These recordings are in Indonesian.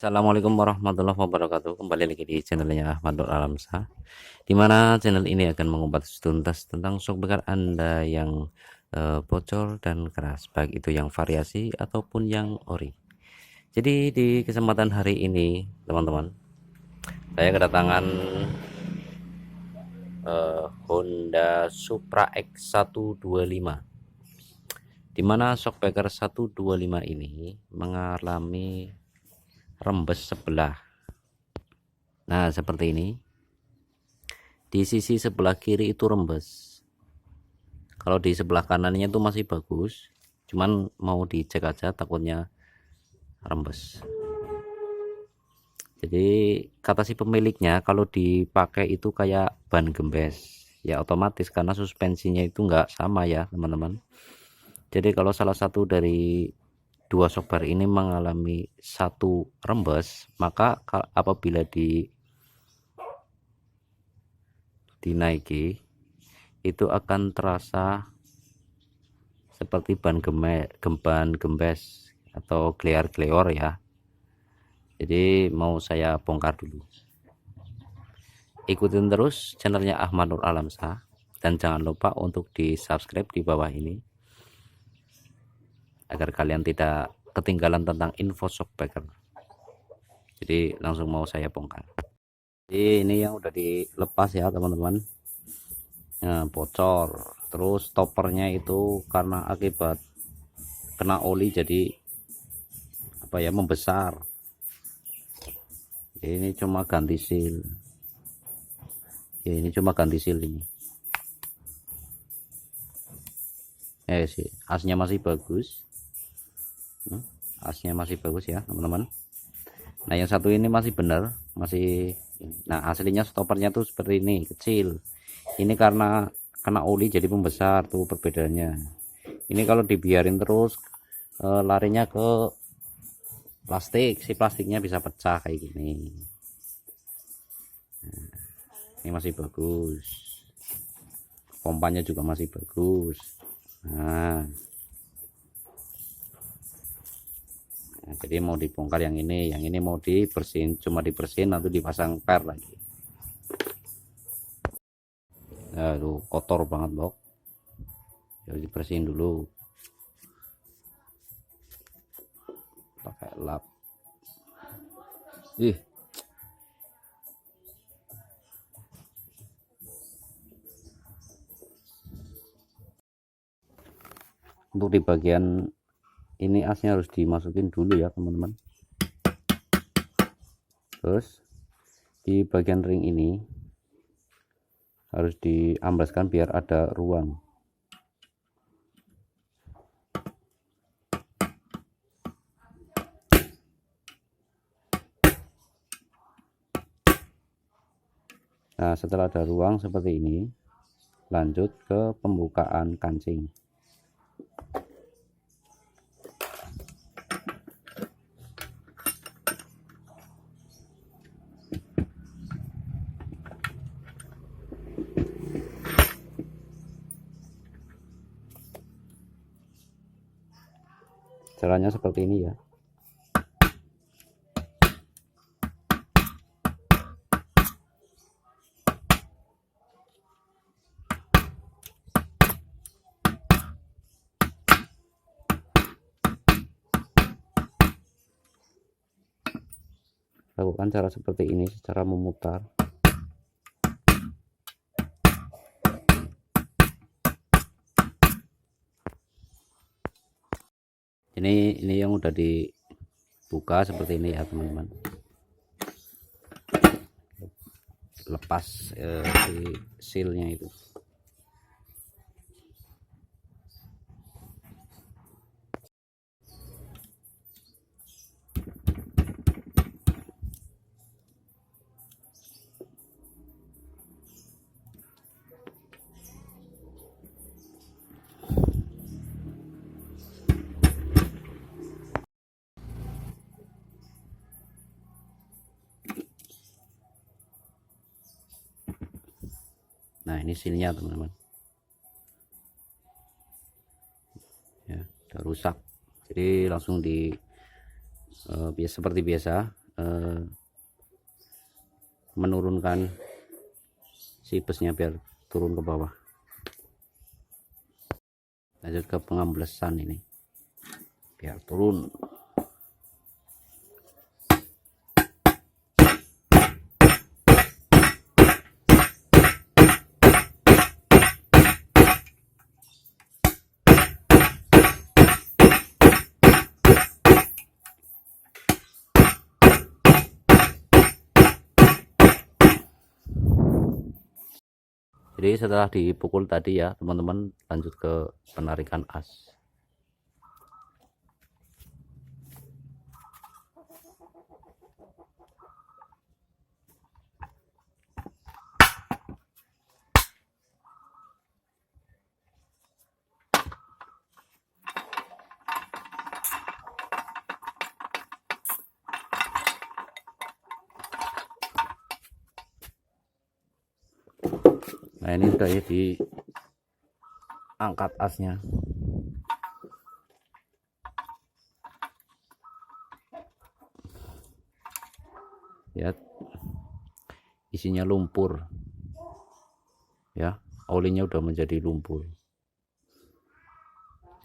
Assalamualaikum warahmatullahi wabarakatuh. Kembali lagi di channelnya Ahmad Nur Alamsa, dimana channel ini akan mengupas tuntas tentang shock breaker Anda yang bocor dan keras, baik itu yang variasi ataupun yang ori. Jadi di kesempatan hari ini teman-teman, saya kedatangan Honda Supra X125, dimana shock breaker 125 ini mengalami rembes sebelah. Nah, seperti ini. Di sisi sebelah kiri itu rembes. Kalau di sebelah kanannya itu masih bagus, cuman mau dicek aja takutnya rembes. Jadi kata si pemiliknya kalau dipakai itu kayak ban gembes. Ya otomatis karena suspensinya itu enggak sama ya teman-teman. Jadi kalau salah satu dari dua shock bar ini mengalami satu rembes, maka apabila dinaiki itu akan terasa seperti ban gembes atau gleor ya. Jadi mau saya bongkar dulu. Ikutin terus channelnya Ahmad Nur Alamsa, dan jangan lupa untuk di subscribe di bawah ini agar kalian tidak ketinggalan tentang info shock breaker. Jadi langsung mau saya bongkar. Jadi ini yang udah dilepas ya teman-teman. Nah, bocor, terus stoppernya itu karena akibat kena oli jadi apa ya, membesar. Ini cuma ganti seal ya, ini cuma ganti seal ini. Sih asnya masih bagus. Asnya masih bagus ya teman-teman. Nah yang satu ini masih benar, masih. Nah aslinya stoppernya tuh seperti ini, kecil. Ini karena kena oli jadi membesar tuh perbedaannya. Ini kalau dibiarin terus larinya ke plastik, si plastiknya bisa pecah kayak gini. Nah, ini masih bagus, pompanya juga masih bagus. Nah, jadi mau dibongkar yang ini mau dibersihin, cuma dibersihin nanti dipasang per lagi. Aduh kotor banget bok, jadi dibersihin dulu pakai lap. Untuk di bagian ini asnya harus dimasukin dulu ya teman-teman. Terus di bagian ring ini harus diamblaskan biar ada ruang. Nah setelah ada ruang seperti ini, lanjut ke pembukaan kancing. Caranya seperti ini ya. Lakukan cara seperti ini secara memutar. Ini yang udah dibuka seperti ini ya teman-teman. Lepas si sealnya itu. Nah ini sealnya teman-teman ya, udah rusak. Jadi langsung seperti biasa menurunkan si busnya biar turun ke bawah. Lanjut ke pengamblesan ini biar turun. Jadi setelah dipukul tadi ya teman-teman, lanjut ke penarikan as. Nah ini sudah ya diangkat asnya. Ya, isinya lumpur ya, olinya udah menjadi lumpur,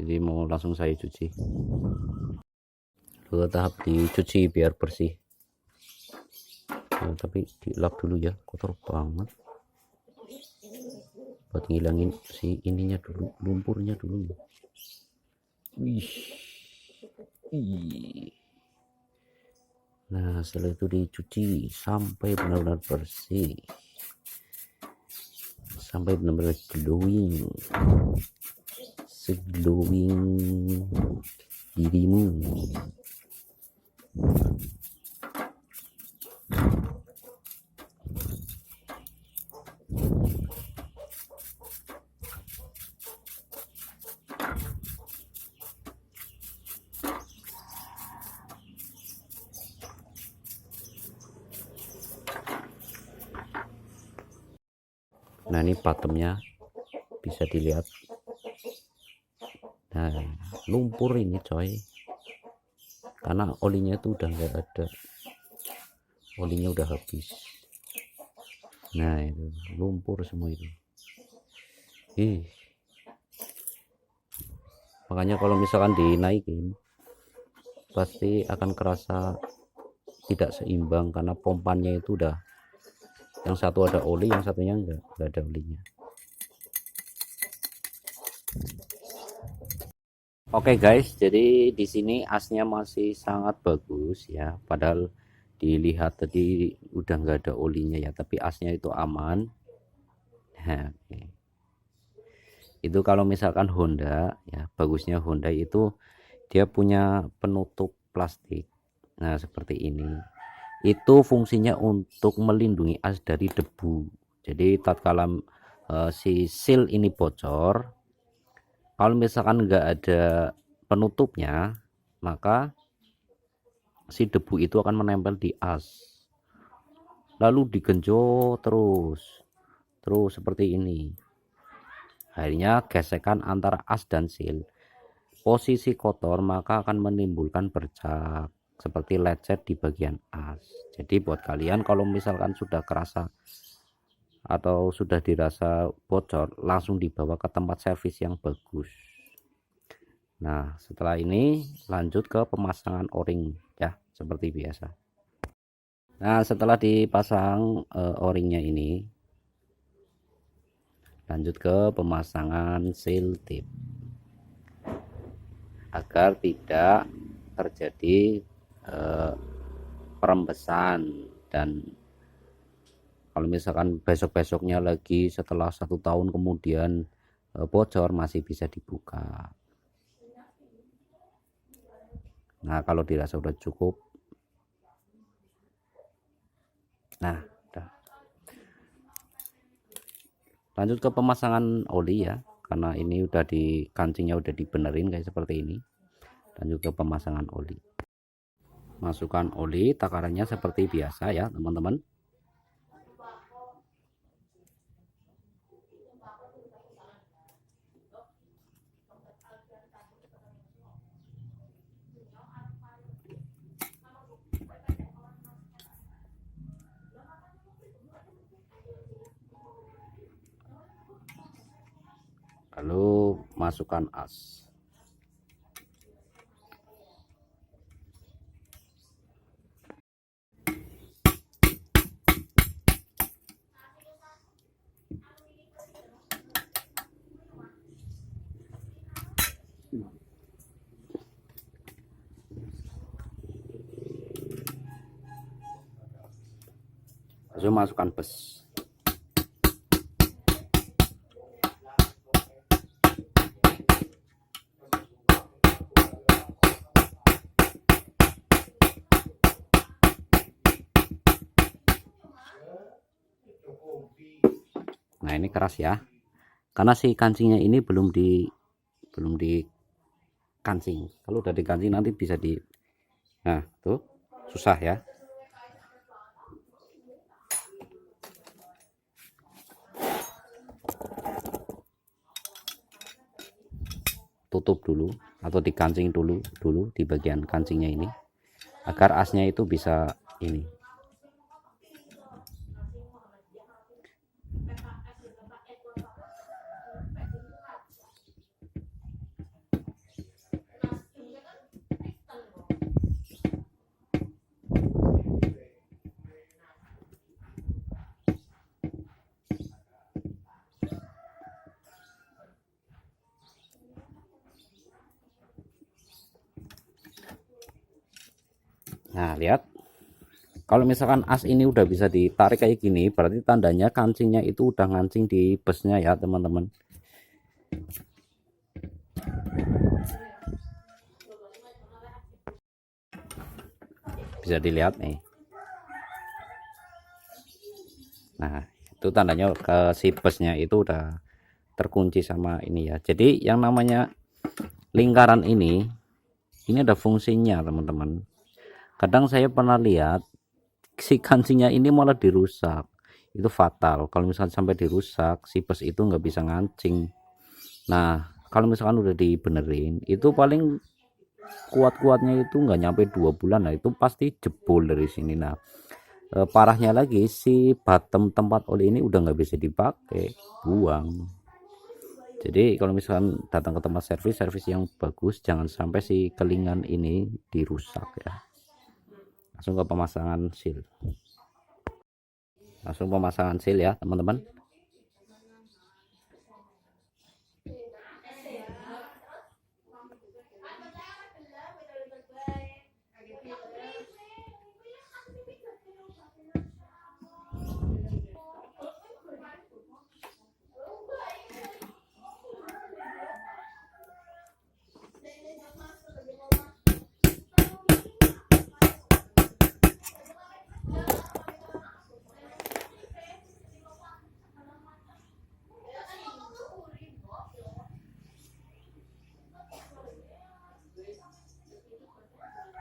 jadi mau langsung saya cuci dulu. Tahap dicuci biar bersih ya, tapi dilap dulu ya, kotor banget, buat ngilangin si ininya dulu, lumpurnya dulu. Wih. Nah setelah itu dicuci sampai benar-benar bersih, sampai benar-benar glowing, seglowing dirimu. Nah ini patemnya bisa dilihat. Nah lumpur ini coy, karena olinya tuh udah nggak ada, olinya udah habis. Nah itu lumpur semua itu. Makanya kalau misalkan dinaikin pasti akan kerasa tidak seimbang, karena pompanya itu udah, yang satu ada oli, yang satunya enggak ada olinya. Oke guys, jadi di sini asnya masih sangat bagus ya, padahal dilihat tadi udah nggak ada olinya ya, tapi asnya itu aman. Nah, itu kalau misalkan Honda ya, bagusnya Honda itu dia punya penutup plastik. Nah seperti ini, itu fungsinya untuk melindungi as dari debu. Jadi tatkala si seal ini bocor, kalau misalkan nggak ada penutupnya, maka si debu itu akan menempel di as, lalu digenjot terus seperti ini. Akhirnya gesekan antara as dan seal, posisi kotor, maka akan menimbulkan bercak seperti lecet di bagian as. Jadi buat kalian kalau misalkan sudah kerasa atau sudah dirasa bocor, langsung dibawa ke tempat servis yang bagus. Nah setelah ini lanjut ke pemasangan o-ring ya, seperti biasa. Nah setelah dipasang o-ringnya ini, lanjut ke pemasangan seal tip agar tidak terjadi perembesan. Dan kalau misalkan besok-besoknya lagi setelah 1 tahun kemudian bocor, masih bisa dibuka. Nah kalau dirasa udah cukup, nah udah. Lanjut ke pemasangan oli ya, karena ini udah di kancingnya udah dibenerin kayak seperti ini. Lanjut ke pemasangan oli, masukkan oli, takarannya seperti biasa ya teman-teman. lalu masukkan as. Lalu masukkan bes. Nah ini keras ya, karena si kancingnya ini belum di kancing. Kalau udah dikancing nanti bisa di, nah tuh susah ya. Tutup dulu atau dikancing dulu di bagian kancingnya ini agar asnya itu bisa ini. Nah lihat, kalau misalkan as ini udah bisa ditarik kayak gini, berarti tandanya kancingnya itu udah ngancing di busnya ya teman-teman. Bisa dilihat nih. Nah itu tandanya ke si busnya itu udah terkunci sama ini ya. Jadi yang namanya lingkaran ini ada fungsinya teman-teman. Kadang saya pernah lihat si kancingnya ini malah dirusak, itu fatal. Kalau misalkan sampai dirusak, si bus itu nggak bisa ngancing. Nah kalau misalkan udah dibenerin, itu paling kuat-kuatnya itu nggak nyampe 2 bulan. Nah itu pasti jebol dari sini. Nah parahnya lagi, si bottom tempat oli ini udah nggak bisa dipakai, buang. Jadi kalau misalkan datang ke tempat servis yang bagus, jangan sampai si kelingan ini dirusak ya. Langsung ke pemasangan seal. Langsung pemasangan seal ya teman-teman.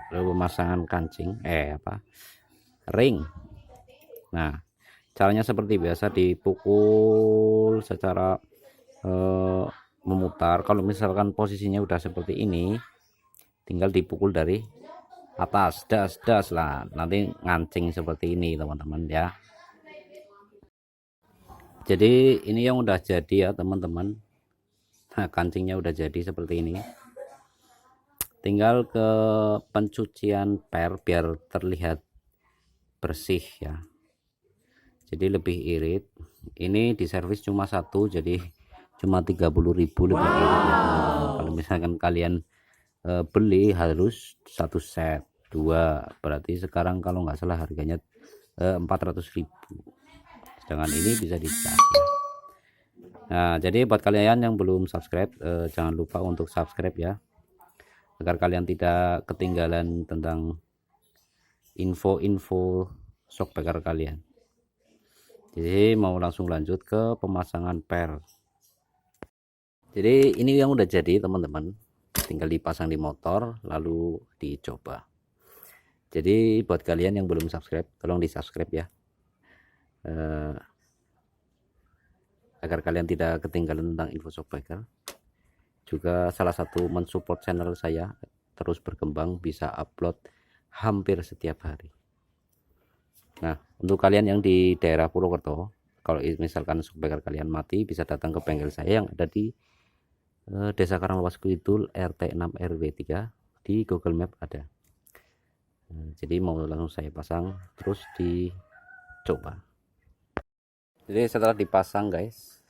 Lalu pemasangan kancing ring. Nah caranya seperti biasa, dipukul secara memutar. Kalau misalkan posisinya udah seperti ini, tinggal dipukul dari atas, das lah, nanti ngancing seperti ini teman-teman ya. Jadi ini yang udah jadi ya teman-teman. Nah kancingnya udah jadi seperti ini, tinggal ke pencucian per biar terlihat bersih ya, jadi lebih irit. Ini di servis cuma satu, jadi cuma 30.000 lebih irit ya. Kalau misalkan kalian beli harus satu set 2, berarti sekarang kalau nggak salah harganya 400.000, sedangkan ini bisa dicas ya. Nah jadi buat kalian yang belum subscribe, jangan lupa untuk subscribe ya, agar kalian tidak ketinggalan tentang info-info shockbreaker kalian. Jadi mau langsung lanjut ke pemasangan per. Jadi ini yang udah jadi teman-teman, tinggal dipasang di motor lalu dicoba. Jadi buat kalian yang belum subscribe, tolong di subscribe ya, agar kalian tidak ketinggalan tentang info shockbreaker. Juga salah satu mensupport channel saya terus berkembang, bisa upload hampir setiap hari. Nah untuk kalian yang di daerah Purwokerto, kalau misalkan shockbreaker kalian mati, bisa datang ke bengkel saya yang ada di Desa Karanglepas Kidul RT 6 RW 3 di Google Map ada. Jadi mau langsung saya pasang terus dicoba. Jadi setelah dipasang guys,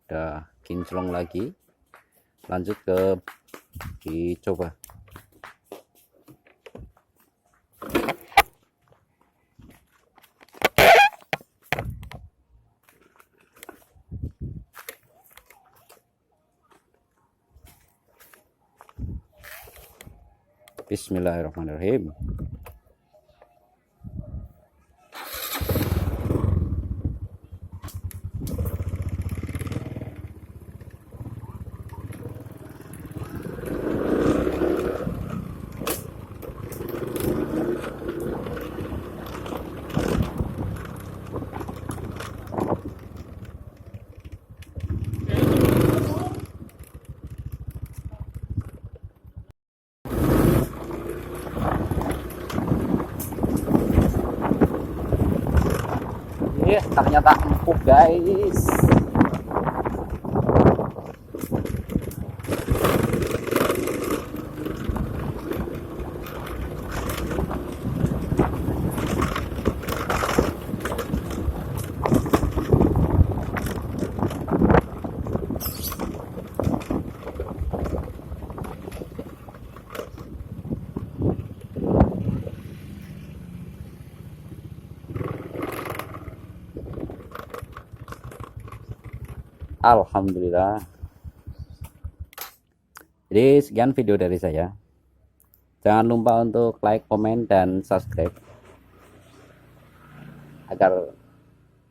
udah kinclong lagi, lanjut ke dicoba. Bismillahirrahmanirrahim. Ternyata empuk guys. Alhamdulillah. Jadi sekian video dari saya. Jangan lupa untuk like, komen, dan subscribe agar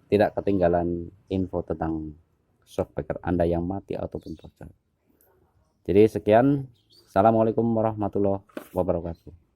tidak ketinggalan info tentang shockbreaker Anda yang mati ataupun bocor. Jadi sekian. Assalamualaikum warahmatullahi wabarakatuh.